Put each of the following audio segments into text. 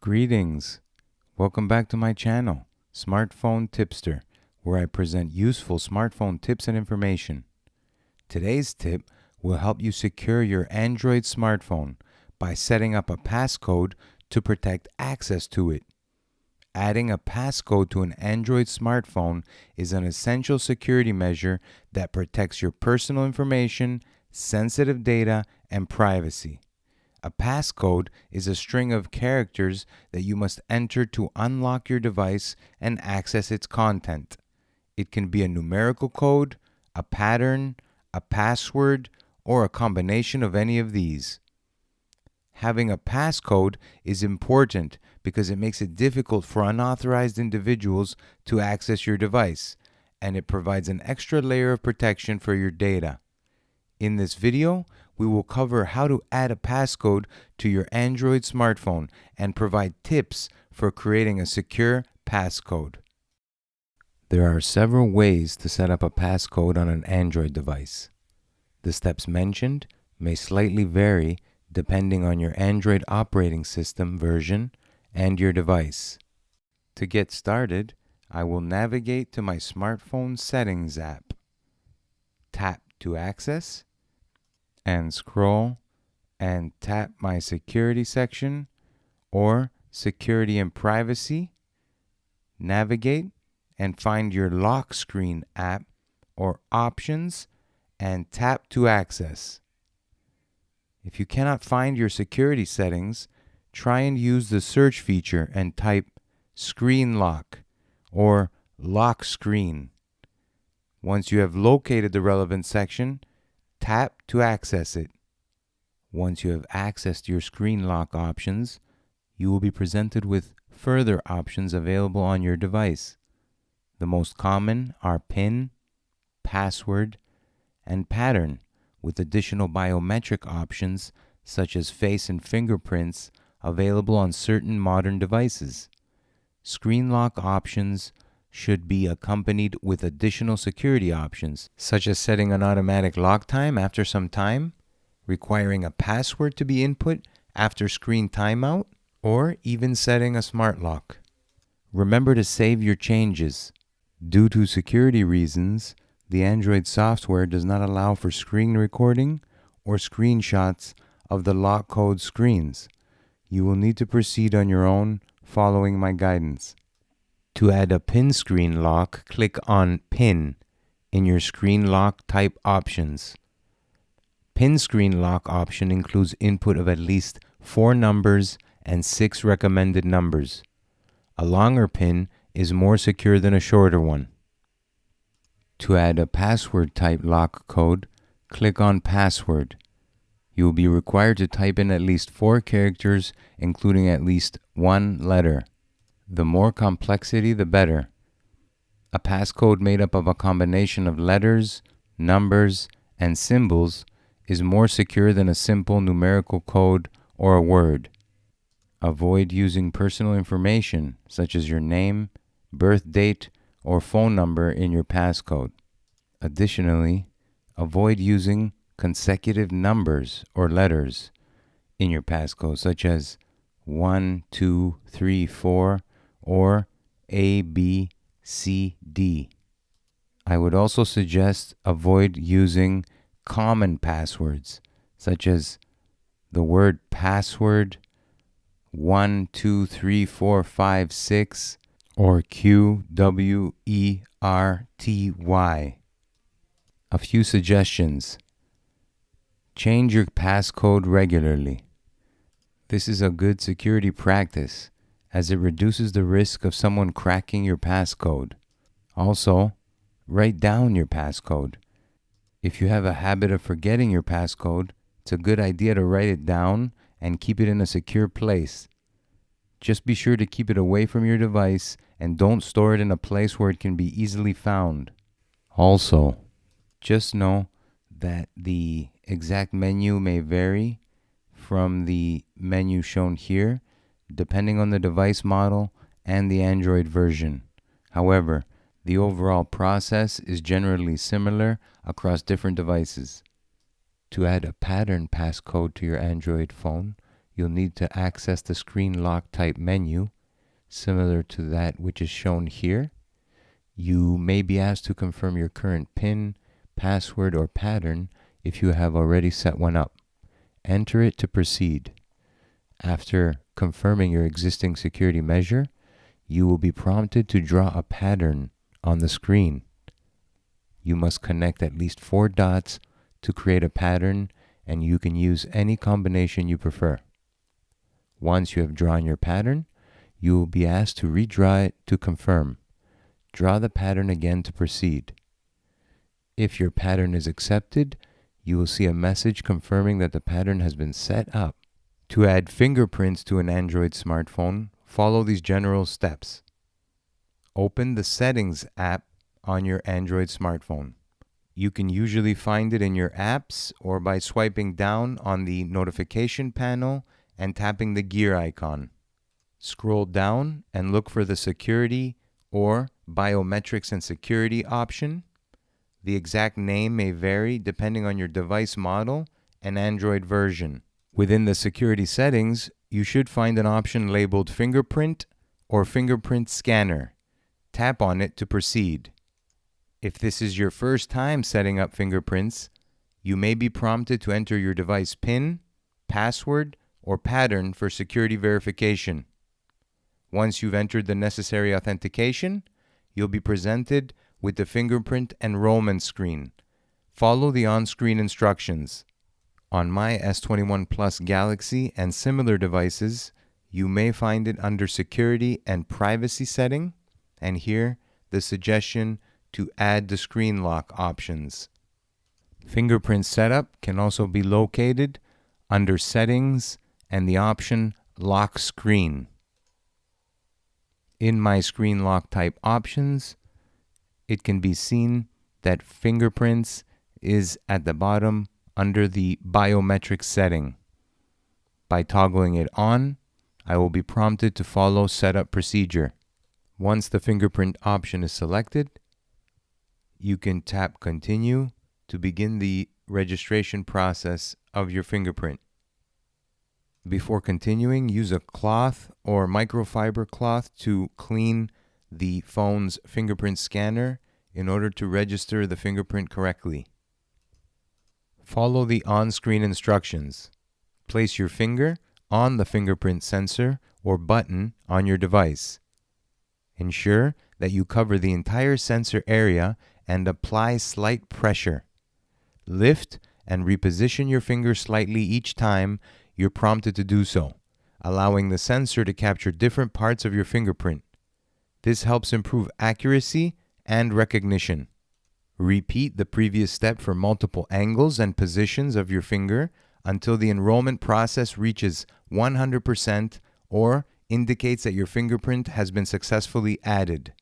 Greetings. Welcome back to my channel, Smartphone Tipster, where I present useful smartphone tips and information. Today's tip will help you secure your Android smartphone by setting up a passcode to protect access to it. Adding a passcode to an Android smartphone is an essential security measure that protects your personal information, sensitive data, and privacy. A passcode is a string of characters that you must enter to unlock your device and access its content. It can be a numerical code, a pattern, a password, or a combination of any of these. Having a passcode is important because it makes it difficult for unauthorized individuals to access your device, and it provides an extra layer of protection for your data. In this video, we will cover how to add a passcode to your Android smartphone and provide tips for creating a secure passcode. There are several ways to set up a passcode on an Android device. The steps mentioned may slightly vary depending on your Android operating system version and your device. To get started, I will navigate to my smartphone settings app. Tap to access and scroll and tap my security section or security and privacy. Navigate and find your lock screen app or options and tap to access. If you cannot find your security settings, try and use the search feature and type screen lock or lock screen. Once you have located the relevant section, tap to access it. Once you have accessed your screen lock options, you will be presented with further options available on your device. The most common are PIN, password, and pattern, with additional biometric options such as face and fingerprints available on certain modern devices. Screen lock options should be accompanied with additional security options, such as setting an automatic lock time after some time, requiring a password to be input after screen timeout, or even setting a smart lock. Remember to save your changes. Due to security reasons, the Android software does not allow for screen recording or screenshots of the lock code screens. You will need to proceed on your own following my guidance. To add a PIN screen lock, click on PIN in your screen lock type options. PIN screen lock option includes input of at least 4 numbers and 6 recommended numbers. A longer PIN is more secure than a shorter one. To add a password type lock code, click on password. You will be required to type in at least 4 characters, including at least 1 letter. The more complexity, the better. A passcode made up of a combination of letters, numbers, and symbols is more secure than a simple numerical code or a word. Avoid using personal information such as your name, birth date, or phone number in your passcode. Additionally, avoid using consecutive numbers or letters in your passcode, such as 1, 2, 3, 4, or A, B, C, D. I would also suggest avoid using common passwords, such as the word password, 1, 2, 3, 4, 5, 6, or QWERTY. A few suggestions. Change your passcode regularly. This is a good security practice as it reduces the risk of someone cracking your passcode. Also, write down your passcode. If you have a habit of forgetting your passcode, it's a good idea to write it down and keep it in a secure place. Just be sure to keep it away from your device and don't store it in a place where it can be easily found. Also, Just know that the exact menu may vary from the menu shown here, depending on the device model and the Android version. However, the overall process is generally similar across different devices. To add a pattern passcode to your Android phone, you'll need to access the screen lock type menu, similar to that which is shown here. You may be asked to confirm your current PIN, password, or pattern if you have already set one up. Enter it to proceed. After confirming your existing security measure, you will be prompted to draw a pattern on the screen. You must connect at least 4 dots to create a pattern, and you can use any combination you prefer. Once you have drawn your pattern, you will be asked to redraw it to confirm. Draw the pattern again to proceed. If your pattern is accepted, you will see a message confirming that the pattern has been set up. To add fingerprints to an Android smartphone, follow these general steps. Open the Settings app on your Android smartphone. You can usually find it in your apps or by swiping down on the notification panel and tapping the gear icon. Scroll down and look for the Security or Biometrics and Security option. The exact name may vary depending on your device model and Android version. Within the security settings, you should find an option labeled Fingerprint or Fingerprint Scanner. Tap on it to proceed. If this is your first time setting up fingerprints, you may be prompted to enter your device PIN, password, or pattern for security verification. Once you've entered the necessary authentication, you'll be presented with the fingerprint enrollment screen. Follow the on-screen instructions. On my S21 Plus Galaxy and similar devices, you may find it under Security and Privacy setting, and here the suggestion to add the screen lock options. Fingerprint setup can also be located under Settings and the option Lock Screen. In my screen lock type options, it can be seen that fingerprints is at the bottom under the biometric setting. By toggling it on, I will be prompted to follow setup procedure. Once the fingerprint option is selected, you can tap Continue to begin the registration process of your fingerprint. Before continuing, use a cloth or microfiber cloth to clean the phone's fingerprint scanner in order to register the fingerprint correctly. Follow the on-screen instructions. Place your finger on the fingerprint sensor or button on your device. Ensure that you cover the entire sensor area and apply slight pressure. Lift and reposition your finger slightly each time you're prompted to do so, allowing the sensor to capture different parts of your fingerprint. This helps improve accuracy and recognition. Repeat the previous step for multiple angles and positions of your finger until the enrollment process reaches 100% or indicates that your fingerprint has been successfully added.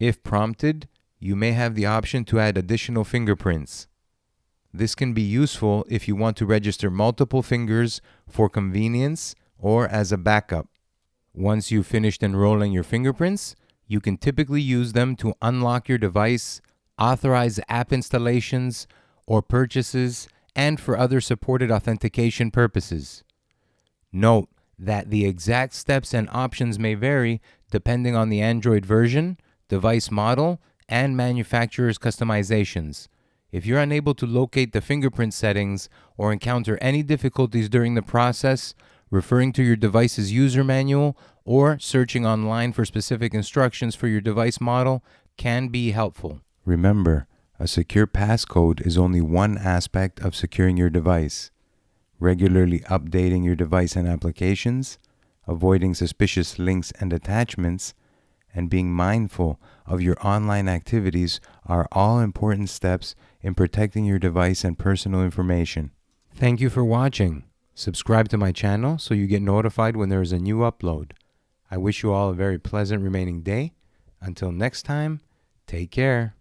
If prompted, you may have the option to add additional fingerprints. This can be useful if you want to register multiple fingers for convenience or as a backup. Once you've finished enrolling your fingerprints, you can typically use them to unlock your device, authorize app installations or purchases, and for other supported authentication purposes. Note that the exact steps and options may vary depending on the Android version, device model, and manufacturer's customizations. If you're unable to locate the fingerprint settings or encounter any difficulties during the process, referring to your device's user manual or searching online for specific instructions for your device model can be helpful. Remember, a secure passcode is only one aspect of securing your device. Regularly updating your device and applications, avoiding suspicious links and attachments, and being mindful of your online activities are all important steps in protecting your device and personal information. Thank you for watching. Subscribe to my channel so you get notified when there is a new upload. I wish you all a very pleasant remaining day. Until next time, take care.